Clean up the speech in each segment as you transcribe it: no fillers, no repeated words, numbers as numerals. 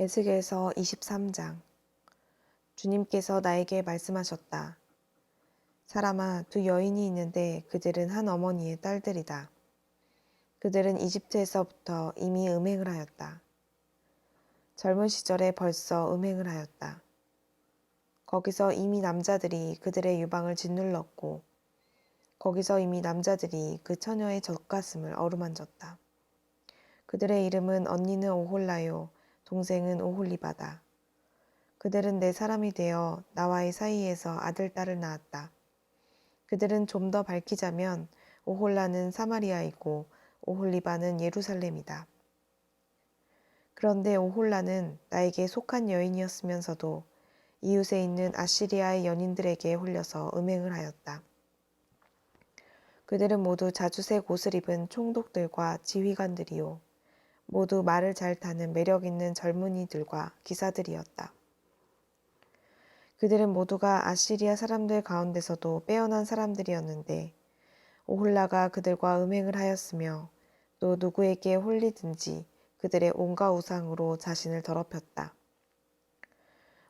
에스겔서 23장. 주님께서 나에게 말씀하셨다. 사람아, 두 여인이 있는데 그들은 한 어머니의 딸들이다. 그들은 이집트에서부터 이미 음행을 하였다. 젊은 시절에 벌써 음행을 하였다. 거기서 이미 남자들이 그들의 유방을 짓눌렀고 거기서 이미 남자들이 그 처녀의 젖가슴을 어루만졌다. 그들의 이름은 언니는 오홀라요, 동생은 오홀리바다. 그들은 내 사람이 되어 나와의 사이에서 아들, 딸을 낳았다. 그들은 좀 더 밝히자면 오홀라는 사마리아이고 오홀리바는 예루살렘이다. 그런데 오홀라는 나에게 속한 여인이었으면서도 이웃에 있는 아시리아의 연인들에게 홀려서 음행을 하였다. 그들은 모두 자주색 옷을 입은 총독들과 지휘관들이요. 모두 말을 잘 타는 매력 있는 젊은이들과 기사들이었다. 그들은 모두가 아시리아 사람들 가운데서도 빼어난 사람들이었는데 오홀라가 그들과 음행을 하였으며 또 누구에게 홀리든지 그들의 온갖 우상으로 자신을 더럽혔다.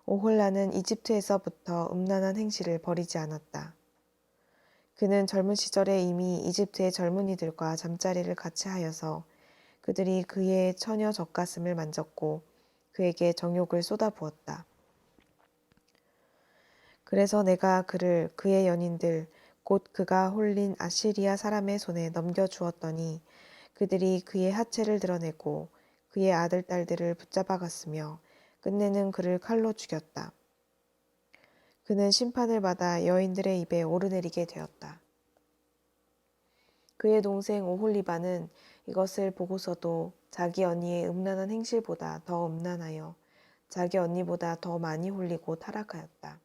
오홀라는 이집트에서부터 음란한 행실을 버리지 않았다. 그는 젊은 시절에 이미 이집트의 젊은이들과 잠자리를 같이 하여서 그들이 그의 처녀 젖가슴을 만졌고 그에게 정욕을 쏟아부었다. 그래서 내가 그를 그의 연인들 곧 그가 홀린 아시리아 사람의 손에 넘겨주었더니 그들이 그의 하체를 드러내고 그의 아들, 딸들을 붙잡아갔으며 끝내는 그를 칼로 죽였다. 그는 심판을 받아 여인들의 입에 오르내리게 되었다. 그의 동생 오홀리바는 이것을 보고서도 자기 언니의 음란한 행실보다 더 음란하여 자기 언니보다 더 많이 홀리고 타락하였다.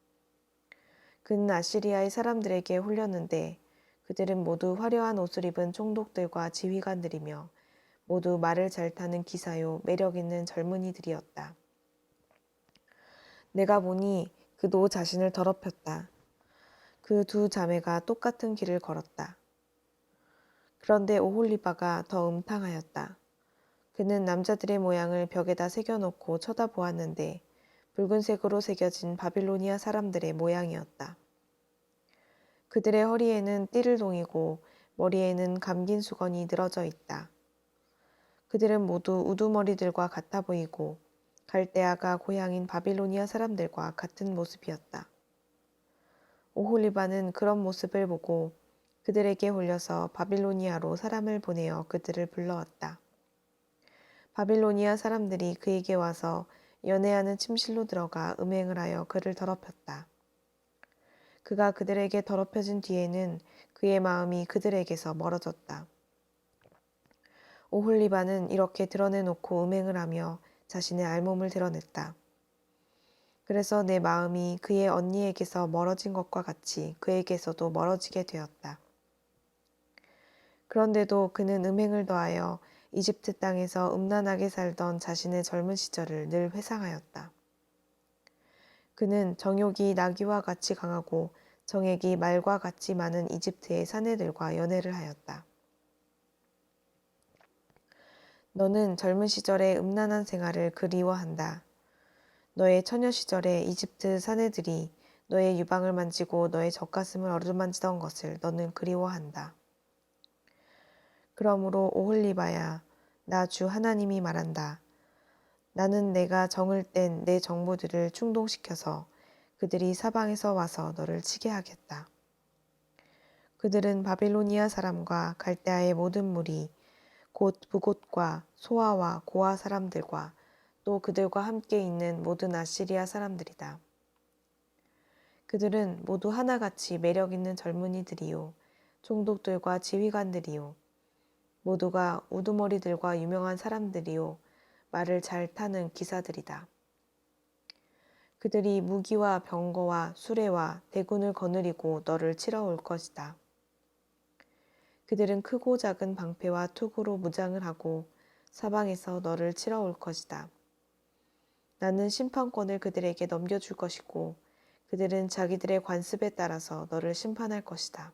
그는 아시리아의 사람들에게 홀렸는데 그들은 모두 화려한 옷을 입은 총독들과 지휘관들이며 모두 말을 잘 타는 기사요 매력 있는 젊은이들이었다. 내가 보니 그도 자신을 더럽혔다. 그 두 자매가 똑같은 길을 걸었다. 그런데 오홀리바가 더 음탕하였다. 그는 남자들의 모양을 벽에다 새겨놓고 쳐다보았는데 붉은색으로 새겨진 바빌로니아 사람들의 모양이었다. 그들의 허리에는 띠를 동이고 머리에는 감긴 수건이 늘어져 있다. 그들은 모두 우두머리들과 같아 보이고 갈대아가 고향인 바빌로니아 사람들과 같은 모습이었다. 오홀리바는 그런 모습을 보고 그들에게 홀려서 바빌로니아로 사람을 보내어 그들을 불러왔다. 바빌로니아 사람들이 그에게 와서 연애하는 침실로 들어가 음행을 하여 그를 더럽혔다. 그가 그들에게 더럽혀진 뒤에는 그의 마음이 그들에게서 멀어졌다. 오홀리바는 이렇게 드러내놓고 음행을 하며 자신의 알몸을 드러냈다. 그래서 내 마음이 그의 언니에게서 멀어진 것과 같이 그에게서도 멀어지게 되었다. 그런데도 그는 음행을 더하여 이집트 땅에서 음란하게 살던 자신의 젊은 시절을 늘 회상하였다. 그는 정욕이 나귀와 같이 강하고 정액이 말과 같이 많은 이집트의 사내들과 연애를 하였다. 너는 젊은 시절의 음란한 생활을 그리워한다. 너의 처녀 시절에 이집트 사내들이 너의 유방을 만지고 너의 젖가슴을 어루만지던 것을 너는 그리워한다. 그러므로 오홀리바야, 나 주 하나님이 말한다. 나는 내가 정을 뗀 내 정보들을 충동시켜서 그들이 사방에서 와서 너를 치게 하겠다. 그들은 바빌로니아 사람과 갈대아의 모든 무리, 곧 부곳과 소아와 고아 사람들과 또 그들과 함께 있는 모든 아시리아 사람들이다. 그들은 모두 하나같이 매력 있는 젊은이들이요, 총독들과 지휘관들이요, 모두가 우두머리들과 유명한 사람들이요, 말을 잘 타는 기사들이다. 그들이 무기와 병거와 수레와 대군을 거느리고 너를 치러 올 것이다. 그들은 크고 작은 방패와 투구로 무장을 하고 사방에서 너를 치러 올 것이다. 나는 심판권을 그들에게 넘겨줄 것이고 그들은 자기들의 관습에 따라서 너를 심판할 것이다.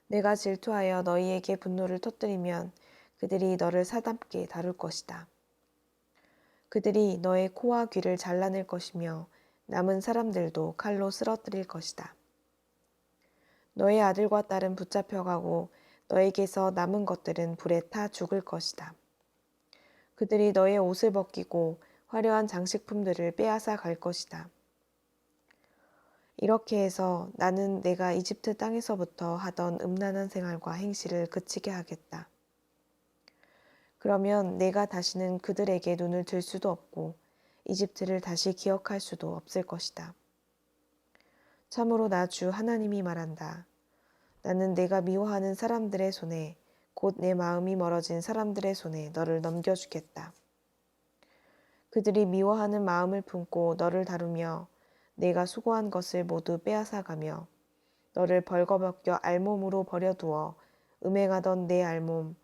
내가 질투하여 너희에게 분노를 터뜨리면 그들이 너를 사납게 다룰 것이다. 그들이 너의 코와 귀를 잘라낼 것이며 남은 사람들도 칼로 쓰러뜨릴 것이다. 너의 아들과 딸은 붙잡혀가고 너에게서 남은 것들은 불에 타 죽을 것이다. 그들이 너의 옷을 벗기고 화려한 장식품들을 빼앗아 갈 것이다. 이렇게 해서 나는 내가 이집트 땅에서부터 하던 음란한 생활과 행실을 그치게 하겠다. 그러면 내가 다시는 그들에게 눈을 들 수도 없고 이집트를 다시 기억할 수도 없을 것이다. 참으로 나 주 하나님이 말한다. 나는 내가 미워하는 사람들의 손에 곧 내 마음이 멀어진 사람들의 손에 너를 넘겨주겠다. 그들이 미워하는 마음을 품고 너를 다루며 내가 수고한 것을 모두 빼앗아가며 너를 벌거벗겨 알몸으로 버려두어 음행하던 내 알몸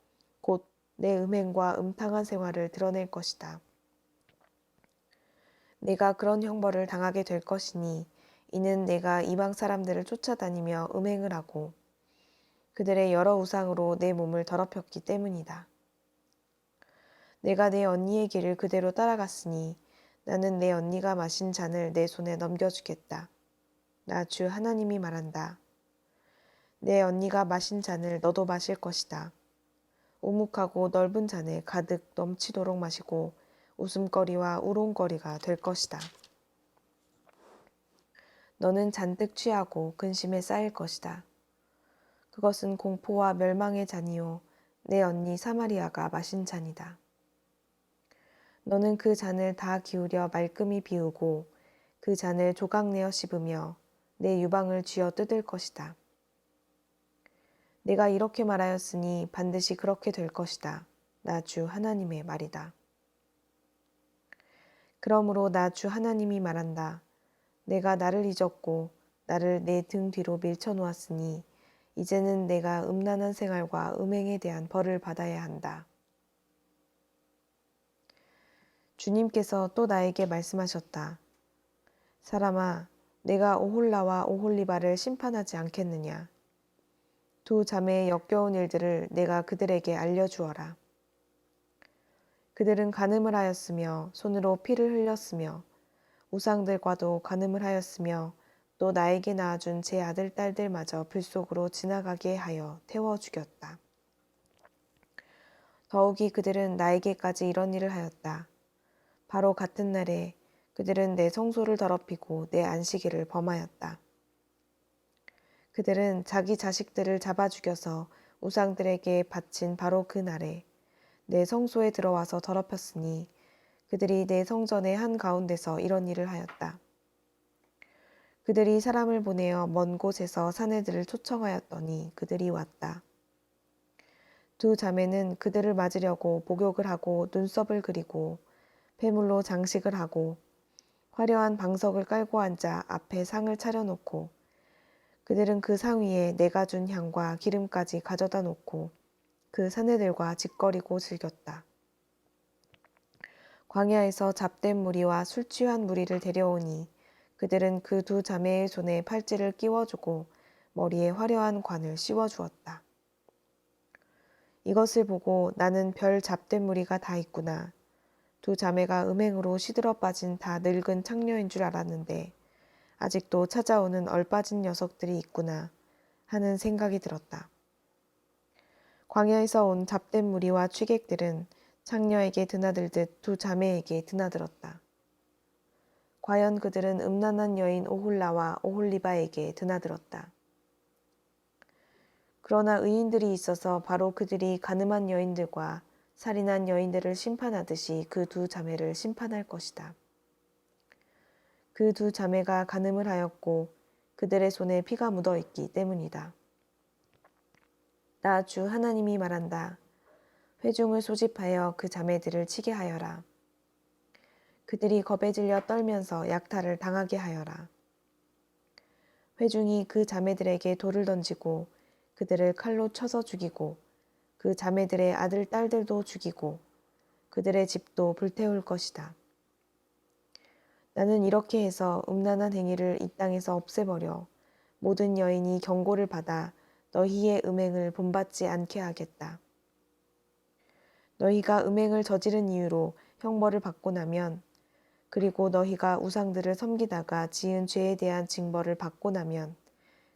곧 내 음행과 음탕한 생활을 드러낼 것이다. 내가 그런 형벌을 당하게 될 것이니 이는 내가 이방 사람들을 쫓아다니며 음행을 하고 그들의 여러 우상으로 내 몸을 더럽혔기 때문이다. 내가 내 언니의 길을 그대로 따라갔으니 나는 내 언니가 마신 잔을 내 손에 넘겨주겠다. 나 주 하나님이 말한다. 내 언니가 마신 잔을 너도 마실 것이다. 오묵하고 넓은 잔에 가득 넘치도록 마시고 웃음거리와 우롱거리가 될 것이다. 너는 잔뜩 취하고 근심에 쌓일 것이다. 그것은 공포와 멸망의 잔이요 내 언니 사마리아가 마신 잔이다. 너는 그 잔을 다 기울여 말끔히 비우고 그 잔을 조각내어 씹으며 내 유방을 쥐어 뜯을 것이다. 내가 이렇게 말하였으니 반드시 그렇게 될 것이다. 나 주 하나님의 말이다. 그러므로 나 주 하나님이 말한다. 내가 나를 잊었고 나를 내 등 뒤로 밀쳐놓았으니 이제는 내가 음란한 생활과 음행에 대한 벌을 받아야 한다. 주님께서 또 나에게 말씀하셨다. 사람아, 내가 오홀라와 오홀리바를 심판하지 않겠느냐. 두 자매의 역겨운 일들을 내가 그들에게 알려주어라. 그들은 간음을 하였으며 손으로 피를 흘렸으며 우상들과도 간음을 하였으며 또 나에게 낳아준 제 아들 딸들마저 불 속으로 지나가게 하여 태워 죽였다. 더욱이 그들은 나에게까지 이런 일을 하였다. 바로 같은 날에 그들은 내 성소를 더럽히고 내 안식일을 범하였다. 그들은 자기 자식들을 잡아 죽여서 우상들에게 바친 바로 그 날에 내 성소에 들어와서 더럽혔으니 그들이 내 성전의 한가운데서 이런 일을 하였다. 그들이 사람을 보내어 먼 곳에서 사내들을 초청하였더니 그들이 왔다. 두 자매는 그들을 맞으려고 목욕을 하고 눈썹을 그리고 폐물로 장식을 하고 화려한 방석을 깔고 앉아 앞에 상을 차려놓고 그들은 그 상 위에 내가 준 향과 기름까지 가져다 놓고 그 사내들과 짓거리고 즐겼다. 광야에서 잡된 무리와 술 취한 무리를 데려오니 그들은 그 두 자매의 손에 팔찌를 끼워주고 머리에 화려한 관을 씌워주었다. 이것을 보고 나는 별 잡된 무리가 다 있구나. 두 자매가 음행으로 시들어 빠진 다 늙은 창녀인 줄 알았는데 아직도 찾아오는 얼빠진 녀석들이 있구나 하는 생각이 들었다. 광야에서 온 잡된 무리와 취객들은 창녀에게 드나들듯 두 자매에게 드나들었다. 과연 그들은 음란한 여인 오홀라와 오홀리바에게 드나들었다. 그러나 의인들이 있어서 바로 그들이 간음한 여인들과 살인한 여인들을 심판하듯이 그 두 자매를 심판할 것이다. 그 두 자매가 간음을 하였고 그들의 손에 피가 묻어 있기 때문이다. 나 주 하나님이 말한다. 회중을 소집하여 그 자매들을 치게 하여라. 그들이 겁에 질려 떨면서 약탈을 당하게 하여라. 회중이 그 자매들에게 돌을 던지고 그들을 칼로 쳐서 죽이고 그 자매들의 아들 딸들도 죽이고 그들의 집도 불태울 것이다. 나는 이렇게 해서 음란한 행위를 이 땅에서 없애버려 모든 여인이 경고를 받아 너희의 음행을 본받지 않게 하겠다. 너희가 음행을 저지른 이유로 형벌을 받고 나면, 그리고 너희가 우상들을 섬기다가 지은 죄에 대한 징벌을 받고 나면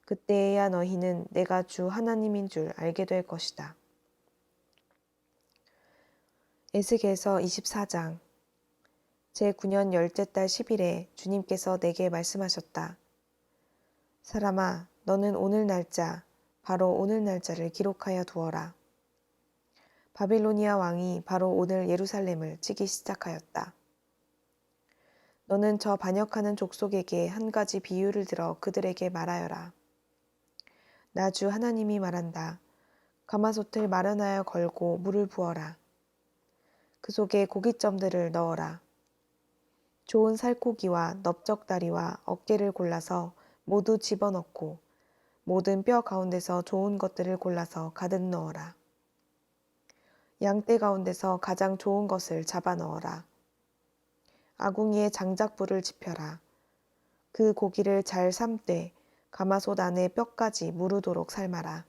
그때에야 너희는 내가 주 하나님인 줄 알게 될 것이다. 에스겔서 24장. 제9년 열째 달 10일에 주님께서 내게 말씀하셨다. 사람아, 너는 오늘 날짜, 바로 오늘 날짜를 기록하여 두어라. 바빌로니아 왕이 바로 오늘 예루살렘을 치기 시작하였다. 너는 저 반역하는 족속에게 한 가지 비유를 들어 그들에게 말하여라. 나 주 하나님이 말한다. 가마솥을 마련하여 걸고 물을 부어라. 그 속에 고깃점들을 넣어라. 좋은 살코기와 넓적다리와 어깨를 골라서 모두 집어넣고 모든 뼈 가운데서 좋은 것들을 골라서 가득 넣어라. 양떼 가운데서 가장 좋은 것을 잡아 넣어라. 아궁이에 장작불을 지펴라. 그 고기를 잘 삶되 가마솥 안에 뼈까지 무르도록 삶아라.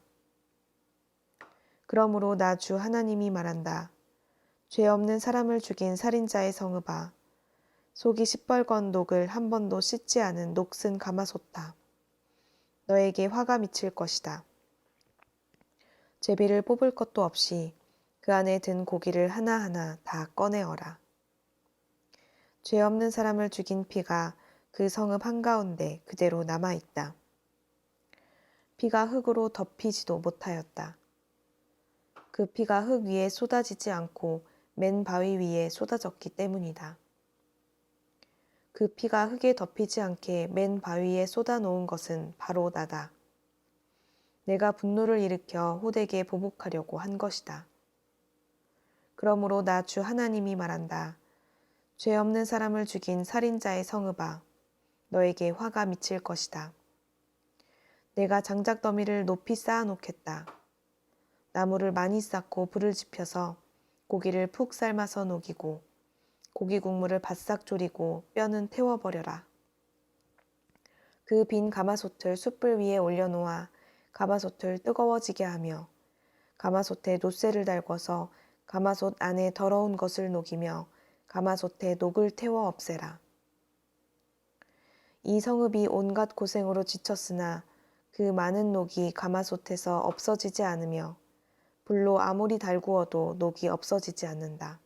그러므로 나 주 하나님이 말한다. 죄 없는 사람을 죽인 살인자의 성읍아, 속이 시뻘건 녹을 한 번도 씻지 않은 녹슨 가마솥다. 너에게 화가 미칠 것이다. 제비를 뽑을 것도 없이 그 안에 든 고기를 하나하나 다 꺼내어라. 죄 없는 사람을 죽인 피가 그 성읍 한가운데 그대로 남아있다. 피가 흙으로 덮이지도 못하였다. 그 피가 흙 위에 쏟아지지 않고 맨 바위 위에 쏟아졌기 때문이다. 그 피가 흙에 덮이지 않게 맨 바위에 쏟아놓은 것은 바로 나다. 내가 분노를 일으켜 호되게 보복하려고 한 것이다. 그러므로 나 주 하나님이 말한다. 죄 없는 사람을 죽인 살인자의 성읍아, 너에게 화가 미칠 것이다. 내가 장작더미를 높이 쌓아놓겠다. 나무를 많이 쌓고 불을 지펴서 고기를 푹 삶아서 녹이고 고기 국물을 바싹 졸이고 뼈는 태워버려라. 그 빈 가마솥을 숯불 위에 올려놓아 가마솥을 뜨거워지게 하며 가마솥에 놋새를 달궈서 가마솥 안에 더러운 것을 녹이며 가마솥에 녹을 태워 없애라. 이 성읍이 온갖 고생으로 지쳤으나 그 많은 녹이 가마솥에서 없어지지 않으며 불로 아무리 달구어도 녹이 없어지지 않는다.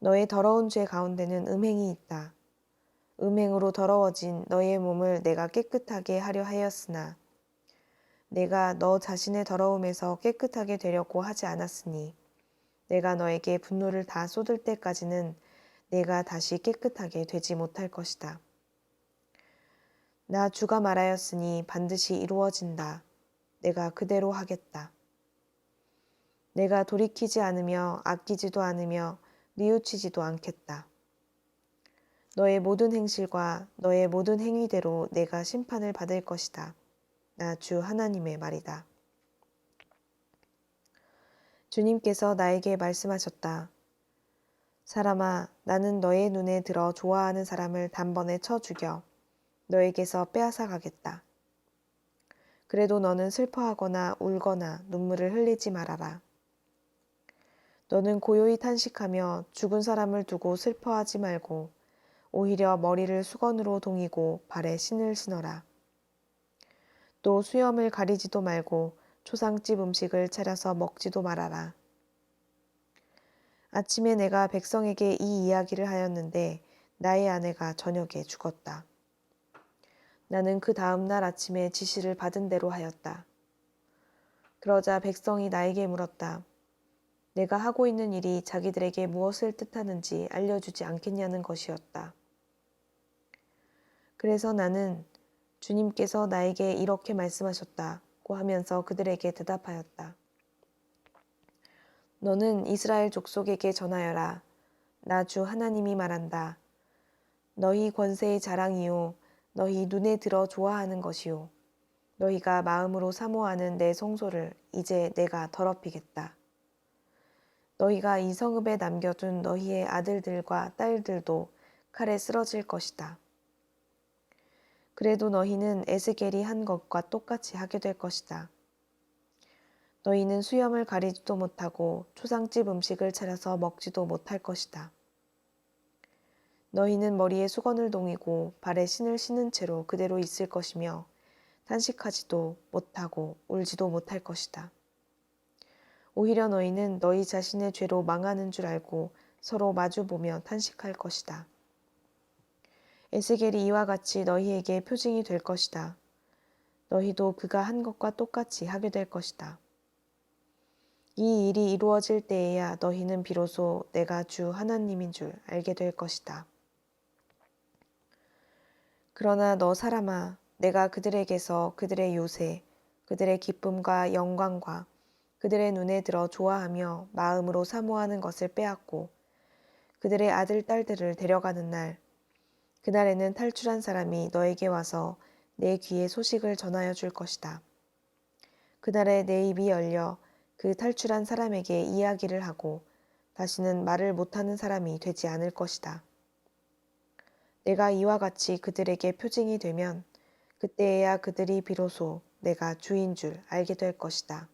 너의 더러운 죄 가운데는 음행이 있다. 음행으로 더러워진 너의 몸을 내가 깨끗하게 하려 하였으나 내가 너 자신의 더러움에서 깨끗하게 되려고 하지 않았으니 내가 너에게 분노를 다 쏟을 때까지는 내가 다시 깨끗하게 되지 못할 것이다. 나 주가 말하였으니 반드시 이루어진다. 내가 그대로 하겠다. 내가 돌이키지 않으며 아끼지도 않으며 뉘우치지도 않겠다. 너의 모든 행실과 너의 모든 행위대로 내가 심판을 받을 것이다. 나 주 하나님의 말이다. 주님께서 나에게 말씀하셨다. 사람아, 나는 너의 눈에 들어 좋아하는 사람을 단번에 쳐 죽여 너에게서 빼앗아 가겠다. 그래도 너는 슬퍼하거나 울거나 눈물을 흘리지 말아라. 너는 고요히 탄식하며 죽은 사람을 두고 슬퍼하지 말고 오히려 머리를 수건으로 동이고 발에 신을 신어라. 또 수염을 가리지도 말고 초상집 음식을 차려서 먹지도 말아라. 아침에 내가 백성에게 이 이야기를 하였는데 나의 아내가 저녁에 죽었다. 나는 그 다음 날 아침에 지시를 받은 대로 하였다. 그러자 백성이 나에게 물었다. 내가 하고 있는 일이 자기들에게 무엇을 뜻하는지 알려주지 않겠냐는 것이었다. 그래서 나는 주님께서 나에게 이렇게 말씀하셨다고 하면서 그들에게 대답하였다. 너는 이스라엘 족속에게 전하여라. 나 주 하나님이 말한다. 너희 권세의 자랑이요. 너희 눈에 들어 좋아하는 것이요. 너희가 마음으로 사모하는 내 성소를 이제 내가 더럽히겠다. 너희가 이 성읍에 남겨둔 너희의 아들들과 딸들도 칼에 쓰러질 것이다. 그래도 너희는 에스겔이 한 것과 똑같이 하게 될 것이다. 너희는 수염을 가리지도 못하고 초상집 음식을 차려서 먹지도 못할 것이다. 너희는 머리에 수건을 동이고 발에 신을 신은 채로 그대로 있을 것이며 탄식하지도 못하고 울지도 못할 것이다. 오히려 너희는 너희 자신의 죄로 망하는 줄 알고 서로 마주보며 탄식할 것이다. 에스겔이 이와 같이 너희에게 표징이 될 것이다. 너희도 그가 한 것과 똑같이 하게 될 것이다. 이 일이 이루어질 때에야 너희는 비로소 내가 주 하나님인 줄 알게 될 것이다. 그러나 너 사람아, 내가 그들에게서 그들의 요새, 그들의 기쁨과 영광과 그들의 눈에 들어 좋아하며 마음으로 사모하는 것을 빼앗고 그들의 아들, 딸들을 데려가는 날, 그날에는 탈출한 사람이 너에게 와서 내 귀에 소식을 전하여 줄 것이다. 그날에 내 입이 열려 그 탈출한 사람에게 이야기를 하고 다시는 말을 못하는 사람이 되지 않을 것이다. 내가 이와 같이 그들에게 표징이 되면 그때에야 그들이 비로소 내가 주인 줄 알게 될 것이다.